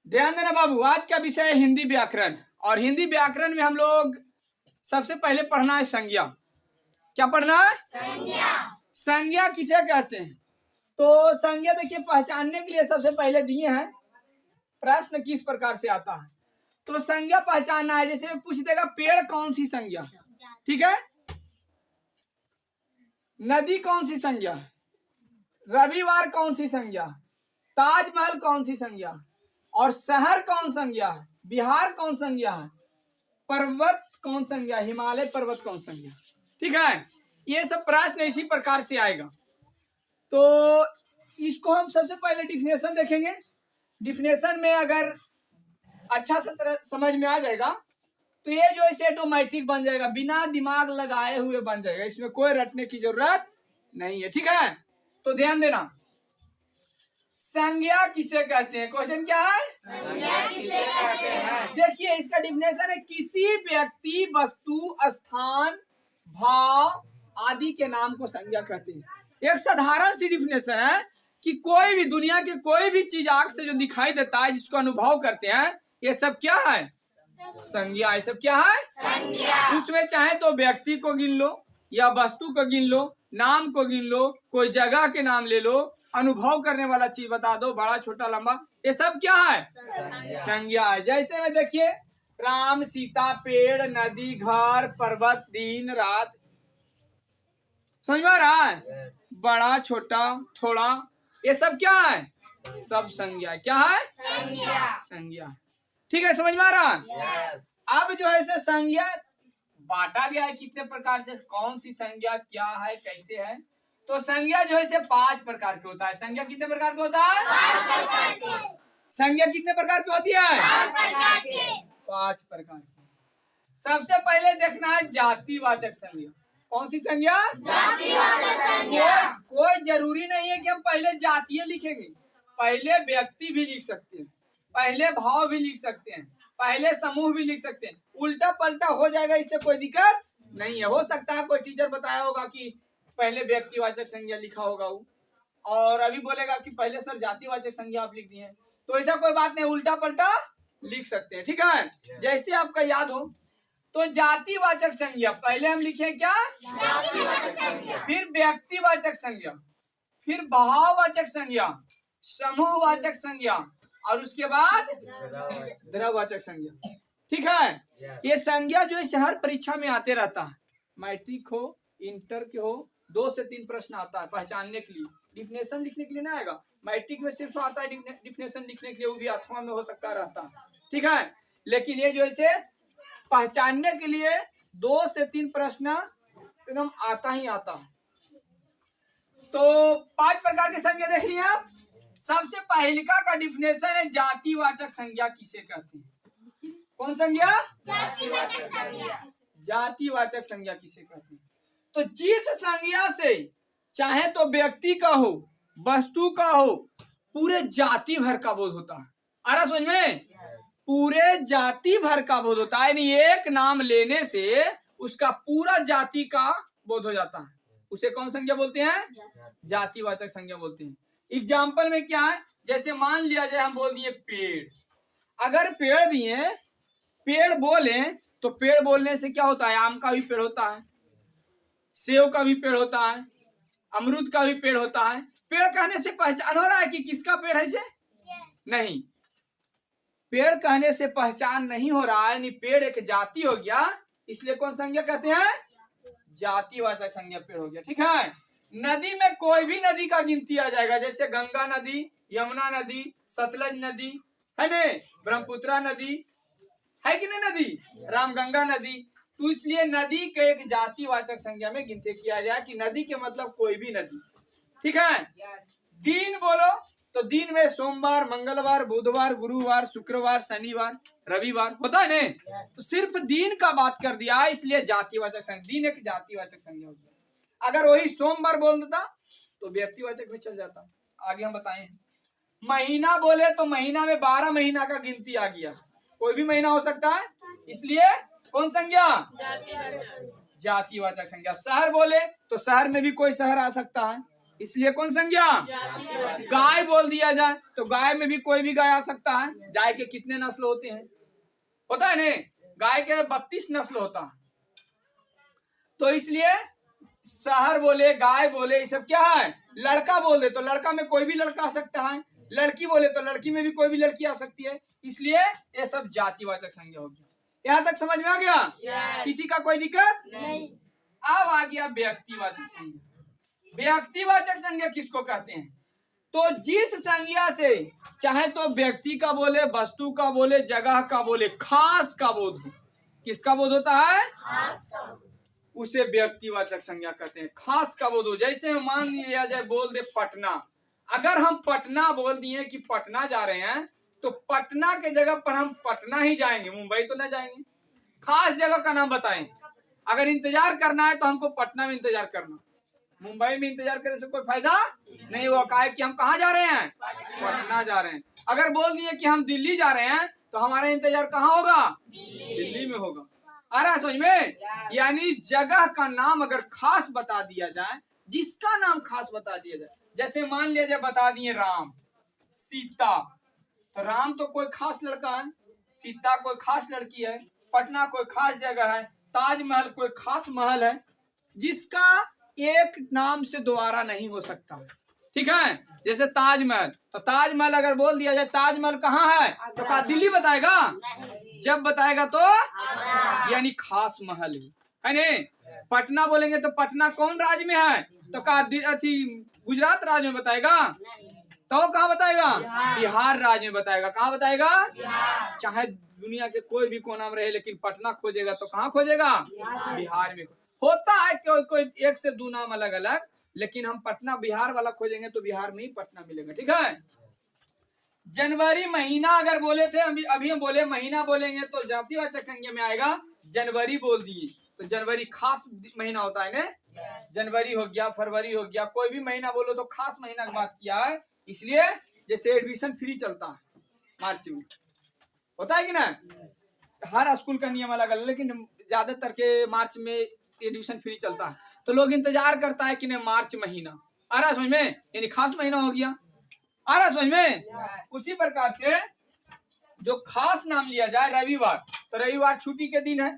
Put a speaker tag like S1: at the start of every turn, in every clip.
S1: ध्यान देना बाबू, आज का विषय है हिंदी व्याकरण। और हिंदी व्याकरण में हम लोग सबसे पहले पढ़ना है संज्ञा। क्या पढ़ना है? संज्ञा। संज्ञा किसे कहते हैं? तो संज्ञा देखिए, पहचानने के लिए सबसे पहले दिए हैं प्रश्न किस प्रकार से आता है। तो संज्ञा पहचानना है, जैसे पूछ देगा पेड़ कौन सी संज्ञा, ठीक है, नदी कौन सी संज्ञा, रविवार कौन सी संज्ञा, ताजमहल कौन सी संज्ञा, और शहर कौन संज्ञा है, बिहार कौन संज्ञा है, पर्वत कौन संज्ञा, हिमालय पर्वत कौन संज्ञा, ठीक है। ये सब प्रश्न इसी प्रकार से आएगा। तो इसको हम सबसे पहले डिफिनेशन देखेंगे। डिफिनेशन में अगर अच्छा से तरह समझ में आ जाएगा तो ये जो है ऑटोमेटिक बन जाएगा, बिना दिमाग लगाए हुए बन जाएगा, इसमें कोई रटने की जरूरत नहीं है, ठीक है। तो ध्यान देना, संज्ञा किसे कहते हैं? क्वेश्चन क्या है? संज्ञा किसे कहते हैं? देखिए इसका डिफिनेशन है, किसी व्यक्ति, वस्तु, स्थान, भाव आदि के नाम को संज्ञा कहते हैं। एक साधारण सी डिफिनेशन है कि कोई भी दुनिया के कोई भी चीज आंख से जो दिखाई देता है, जिसको अनुभव करते हैं, ये सब क्या है? संज्ञा। ये सब क्या है? संज्ञा। उसमें चाहे तो व्यक्ति को गिन लो या वस्तु को गिन लो, नाम को गिन लो, कोई जगह के नाम ले लो, अनुभव करने वाला चीज बता दो, बड़ा छोटा लंबा, ये सब क्या है? संज्ञा है। जैसे में देखिए, राम, सीता, पेड़, नदी, घर, पर्वत, दिन, रात, समझ में आ रहा है? बड़ा छोटा थोड़ा, ये सब क्या है? सब संज्ञा। क्या है? संज्ञा। संज्ञा, ठीक है, समझ में आ रहा है? अब जो है से संज्ञा बांटा गया है कितने प्रकार से, कौन सी संज्ञा क्या है, कैसे है। तो संज्ञा जो है से 5 प्रकार के होता है। संज्ञा कितने प्रकार के होता है? 5 प्रकार के। संज्ञा कितने प्रकार की होती है? 5 प्रकार के। 5 प्रकार की। सबसे पहले देखना है जातिवाचक संज्ञा। कौन सी संज्ञा? जातिवाचक संज्ञा। कोई जरूरी नहीं है कि हम पहले जातीय लिखेंगे, पहले व्यक्ति भी लिख सकते हैं, पहले भाव भी लिख सकते हैं, पहले समूह भी लिख सकते हैं, उल्टा पलटा हो जाएगा, इससे कोई दिक्कत नहीं है। हो सकता है कोई टीचर बताया होगा कि पहले व्यक्तिवाचक संज्ञा लिखा होगा वो, और अभी बोलेगा कि पहले सर जातिवाचक संज्ञा आप लिख दिए, तो ऐसा कोई बात नहीं, उल्टा पलटा लिख सकते हैं, ठीक है, जैसे आपका याद हो। तो जातिवाचक संज्ञा पहले हम लिखे क्या? जातिवाचक संज्ञा, फिर व्यक्तिवाचक संज्ञा, फिर भाववाचक संज्ञा, समूहवाचक संज्ञा, और उसके बाद द्रववाचक संज्ञा, ठीक है। ये संज्ञा जो है हर परीक्षा में आते रहता है, मैट्रिक हो, इंटर के हो, 2 से 3 प्रश्न आता है पहचानने के लिए। डिफिनेशन लिखने के लिए ना आएगा, मैट्रिक में सिर्फ आता है डिफिनेशन लिखने के लिए, वो भी अथवा में हो सकता रहता है, ठीक है। लेकिन ये जो है पहचानने के लिए 2 से 3 प्रश्न एकदम आता ही आता है। तो 5 प्रकार की संज्ञा देख लिया आप। सबसे पहलिका का डिफिनेशन है, जातिवाचक संज्ञा किसे कहते हैं? कौन संज्ञा? जातिवाचक संज्ञा। जातिवाचक संज्ञा किसे कहते हैं? तो जिस संज्ञा से चाहे तो व्यक्ति का हो, वस्तु का हो, पूरे जाति भर का बोध होता है। आ रहा समझ में? पूरे जाति भर का बोध होता है, यानी एक नाम लेने से उसका पूरा जाति का बोध हो जाता है, उसे कौन संज्ञा बोलते हैं? जातिवाचक संज्ञा बोलते हैं। एग्जाम्पल में क्या है, जैसे मान लिया जाए हम बोल दिए पेड़, अगर पेड़ दिए, पेड़ बोले, तो पेड़ बोलने से क्या होता है? आम का भी पेड़ होता है, सेव का भी पेड़ होता है, अमरूद का भी पेड़ होता है। पेड़ कहने से पहचान हो रहा है कि किसका पेड़ है? से नहीं, पेड़ कहने से पहचान नहीं हो रहा है, पेड़ एक जाति हो गया, इसलिए कौन संज्ञा कहते हैं? जातिवाचक संज्ञा पेड़ हो गया, ठीक है। नदी में कोई भी नदी का गिनती आ जाएगा, जैसे गंगा नदी, यमुना नदी, सतलज नदी है ने, ब्रह्मपुत्रा नदी है कि नहीं, नदी रामगंगा नदी, तो इसलिए नदी के एक जातिवाचक संज्ञा में गिनती किया जाए कि नदी के मतलब कोई भी नदी, ठीक है। दिन बोलो तो दिन में सोमवार, मंगलवार, बुधवार, गुरुवार, शुक्रवार, शनिवार, रविवार होता है ने, तो सिर्फ दिन का बात कर दिया, इसलिए जातिवाचक संज्ञा, दिन एक जातिवाचक संज्ञा हो गया। अगर वही सोमवार बोल देता तो व्यक्तिवाचक में चल जाता। आगे हम बताएं, महीना बोले तो महीना में 12 महीना का गिनती आ गया, कोई भी महीना हो सकता है, इसलिए कौन संज्ञा? जातिवाचक संज्ञा। शहर बोले तो शहर में भी कोई शहर आ सकता है, इसलिए कौन संज्ञा? गाय बोल दिया जाए तो गाय में भी कोई भी गाय आ सकता है। गाय के कितने नस्ल होते हैं? होता है नहीं, गाय के 32 नस्ल होता है। तो इसलिए शहर बोले, गाय बोले, ये सब क्या है? लड़का बोल दे तो लड़का में कोई भी लड़का आ सकता है, लड़की बोले तो लड़की में भी कोई भी लड़की आ सकती है। इसलिए ये सब जातिवाचक संज्ञा हो गया। यहाँ तक समझ में आ गया? किसी का कोई दिक्कत नहीं। अब आ गया व्यक्तिवाचक संज्ञा। व्यक्तिवाचक संज्ञा किसको कहते हैं? तो जिस संज्ञा से चाहे तो व्यक्ति का बोले, वस्तु का बोले, जगह का बोले, खास का बोध हो। किसका बोध होता है? खास का। उसे व्यक्तिवाचक संज्ञा कहते हैं। खास का बोध हो, जैसे मान लिया जाए बोल दे पटना। अगर हम पटना बोल दिए कि पटना जा रहे हैं तो पटना के जगह पर हम पटना ही जाएंगे, मुंबई तो न जाएंगे। खास जगह का नाम बताएं। अगर इंतजार करना है तो हमको पटना में इंतजार करना, मुंबई में इंतजार करने से कोई फायदा नहीं हुआ। कहा है कि हम कहाँ जा रहे हैं? पटना जा रहे हैं। अगर बोल दिए कि हम दिल्ली जा रहे हैं तो हमारा इंतजार कहाँ होगा? दिल्ली में होगा। आ रहा है समझ में? यानी जगह का नाम अगर खास बता दिया जाए, जिसका नाम खास बता दिया जाए, जैसे मान लिया जाए बता दिए राम, सीता, तो राम तो कोई खास लड़का है, सीता कोई खास लड़की है, पटना कोई खास जगह है, ताजमहल कोई खास महल है, जिसका एक नाम से दोबारा नहीं हो सकता। ठीक है? जैसे ताजमहल, तो ताजमहल अगर बोल दिया जाए ताजमहल कहाँ है तो क्या दिल्ली बताएगा? जब बताएगा तो यानी खास महल है नहीं। पटना बोलेंगे तो पटना कौन राज्य में है तो क्या गुजरात राज्य में बताएगा? तो कहाँ बताएगा? बिहार राज्य में बताएगा। कहाँ बताएगा? चाहे दुनिया के कोई भी कोना में रहे, लेकिन पटना खोजेगा तो कहाँ खोजेगा? बिहार में। होता है कोई एक से दो नाम अलग अलग, लेकिन हम पटना बिहार वाला खोजेंगे तो बिहार में ही पटना मिलेगा। ठीक है? जनवरी महीना अगर बोले थे, अभी हम बोले महीना बोलेंगे तो जातिवाचक संज्ञा में आएगा। जनवरी बोल दिए तो जनवरी खास महीना होता है ना। जनवरी हो गया, फरवरी हो गया, कोई भी महीना बोलो तो खास महीना की बात किया है। इसलिए जैसे एडमिशन फ्री चलता है मार्च में, होता है कि ना? हर स्कूल का नियम अलग अलग, लेकिन ज्यादातर के मार्च में एडमिशन फ्री चलता है। तो लोग इंतजार करता है कि नहीं मार्च महीना आ रहा समझ में, यानी खास महीना हो गया। आ रहा समझ में? उसी प्रकार से जो खास नाम लिया जाए, रविवार, तो रविवार छुट्टी के दिन है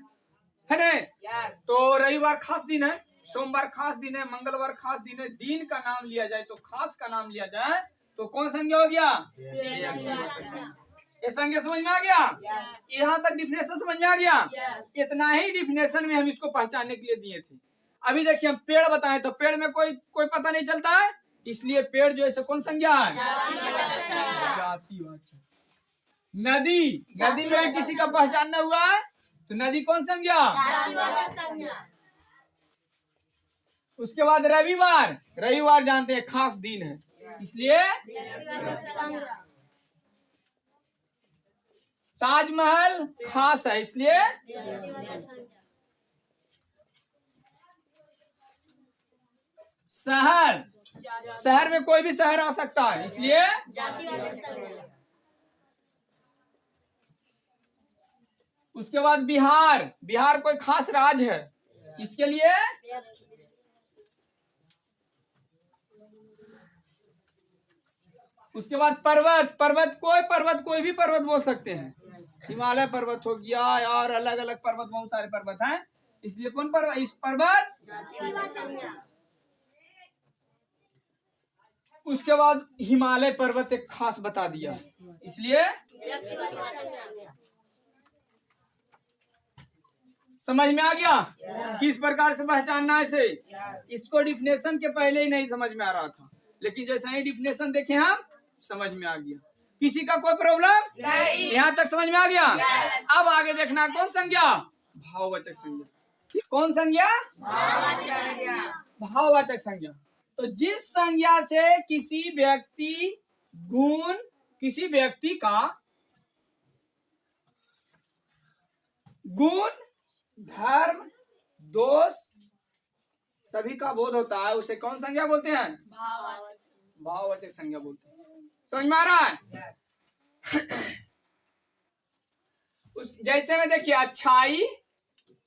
S1: ना? तो रविवार खास दिन है, सोमवार खास दिन है, मंगलवार खास दिन है। दिन का नाम लिया जाए तो खास का नाम लिया जाए तो कौन संज्ञा हो गया? ये संज्ञा समझ में आ गया? यहाँ तक डिफिनेशन समझ में आ गया? इतना ही डिफिनेशन में हम इसको पहचानने के लिए दिए थे। अभी देखिए हम पेड़ बताएं तो पेड़ में कोई पता नहीं चलता है, इसलिए पेड़ जो है कौन संज्ञा है? जातिवाचक। नदी में किसी का पहचानना हुआ है तो नदी कौन संज्ञा? उसके बाद रविवार जानते हैं खास दिन है, इसलिए ताजमहल खास है, इसलिए शहर में कोई भी शहर आ सकता है, इसलिए उसके बाद बिहार कोई खास राज्य है, इसके लिए उसके बाद पर्वत कोई भी पर्वत बोल सकते हैं। हिमालय पर्वत हो गया और अलग अलग पर्वत, बहुत सारे पर्वत हैं, इसलिए कौन पर्वत? इस पर्वत। उसके बाद हिमालय पर्वत एक खास बता दिया, इसलिए समझ में आ गया किस प्रकार से पहचानना है इसे। इसको डिफिनेशन के पहले ही नहीं समझ में आ रहा था, लेकिन जैसा ही डिफिनेशन देखे हम समझ में आ गया। किसी का कोई प्रॉब्लम नहीं? यहाँ तक समझ में आ गया? अब आगे देखना कौन संज्ञा? भाववाचक संज्ञा। कौन संज्ञा? भाववाचक संज्ञा। तो जिस संज्ञा से किसी व्यक्ति का गुण, धर्म, दोष सभी का बोध होता है, उसे कौन संज्ञा बोलते हैं? भाववाचक संज्ञा बोलते हैं। समझ में आ रहा है? जैसे में देखिए अच्छाई,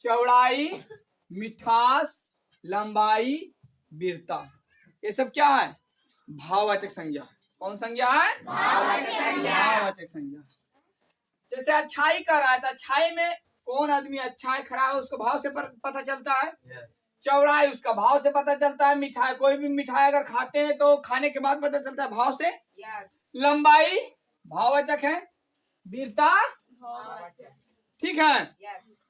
S1: चौड़ाई, मिठास, लंबाई, वीरता, ये सब क्या है? भाववाचक संज्ञा। कौन संज्ञा है? भाववाचक संज्ञा। जैसे अच्छाई कर रहा है तो अच्छाई में कौन आदमी अच्छा है खराब है उसको भाव से पता चलता है। चौड़ाई उसका भाव से पता चलता है। मिठाई, कोई भी मिठाई अगर खाते हैं तो खाने के बाद पता चलता है भाव से। लंबाई भाववाचक है। वीरता ठीक है।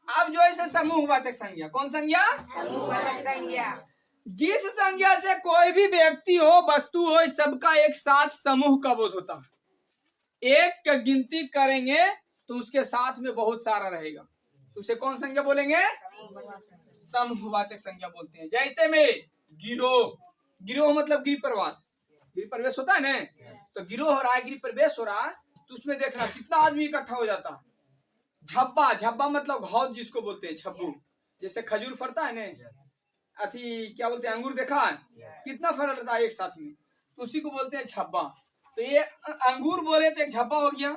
S1: अब जो है समूहवाचक संज्ञा। कौन संज्ञा?
S2: समूहवाचक संज्ञा।
S1: जिस संज्ञा से कोई भी व्यक्ति हो वस्तु हो सबका एक साथ समूह का बोध होता है। एक का गिनती करेंगे तो उसके साथ में बहुत सारा रहेगा तो उसे कौन संज्ञा बोलेंगे? समूहवाचक संज्ञा बोलते हैं। जैसे में गिरोह, गिरोह मतलब गृह प्रवास, गृह प्रवेश होता है ना, तो गिरोह हो रहा है, गृह प्रवेश हो रहा है तो उसमें देखना कितना आदमी इकट्ठा हो जाता है। झब्बा, झब्बा मतलब घौद जिसको बोलते हैं, झब्बू। जैसे खजूर फरता है ना, अथी क्या बोलते हैं, अंगूर देखा है कितना फल रहता है एक साथ में, तो उसी को बोलते हैं झब्बा। तो ये अंगूर बोले तो एक झब्बा हो गया।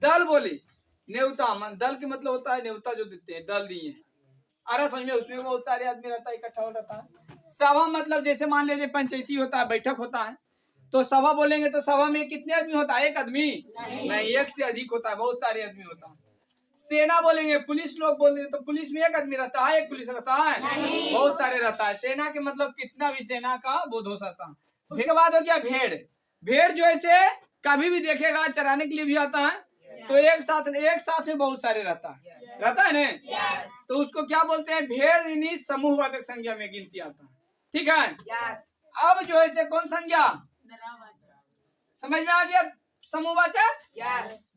S1: दल बोले नेवता, दल के मतलब होता है नेवता जो देते हैं, दल दिए। अरे समझ में, उसमें बहुत सारे आदमी रहता है, इकट्ठा हो रहता है। सभा मतलब जैसे मान लीजिए पंचायती होता है, बैठक होता है तो सभा बोलेंगे तो सभा में कितने आदमी होता है? एक आदमी नहीं, एक से अधिक होता है, बहुत सारे आदमी होता है। सेना बोलेंगे, पुलिस लोग बोलेंगे तो पुलिस में एक आदमी रहता है, एक पुलिस रहता है, बहुत सारे रहता है। सेना के मतलब कितना भी सेना का बोध हो सकता है। उसके बाद हो गया भेड़। भेड़ जो ऐसे कभी भी देखेगा चराने के लिए भी आता है तो एक साथ में बहुत सारे रहता है ना, तो उसको क्या बोलते हैं? भेड़। यानी समूहवाचक संज्ञा में गिनती आता है। ठीक है। अब जो है कौन संज्ञा समझ में आ गया? समूहवाचक।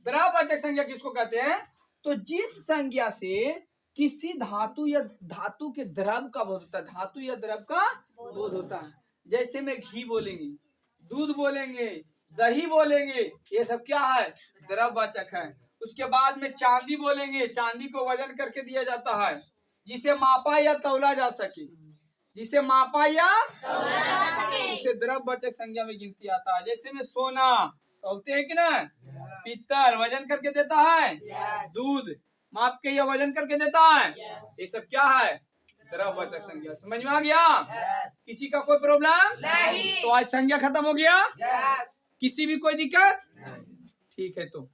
S1: द्रववाचक संज्ञा किसको कहते हैं? तो जिस संज्ञा से किसी धातु या धातु के द्रव का बोध होता है, धातु या द्रव का बोध होता है। जैसे में घी बोलेंगे, दूध बोलेंगे, दही बोलेंगे, ये सब क्या है? द्रववाचक है। उसके बाद में चांदी बोलेंगे, चांदी को वजन करके दिया जाता है जिसे मापा या तौला जा सके, जिसे मापा या उसे द्रववाचक संज्ञा में गिनती आता है। जैसे में सोना तौलते हैं कि ना, पीतल वजन करके देता है, दूध माप के या वजन करके देता है, ये सब क्या है? द्रववाचक संज्ञा। समझ में आ गया? किसी का कोई प्रॉब्लम नहीं? तो आज संज्ञा खत्म हो गया। किसी भी कोई दिक्कत? ठीक है तो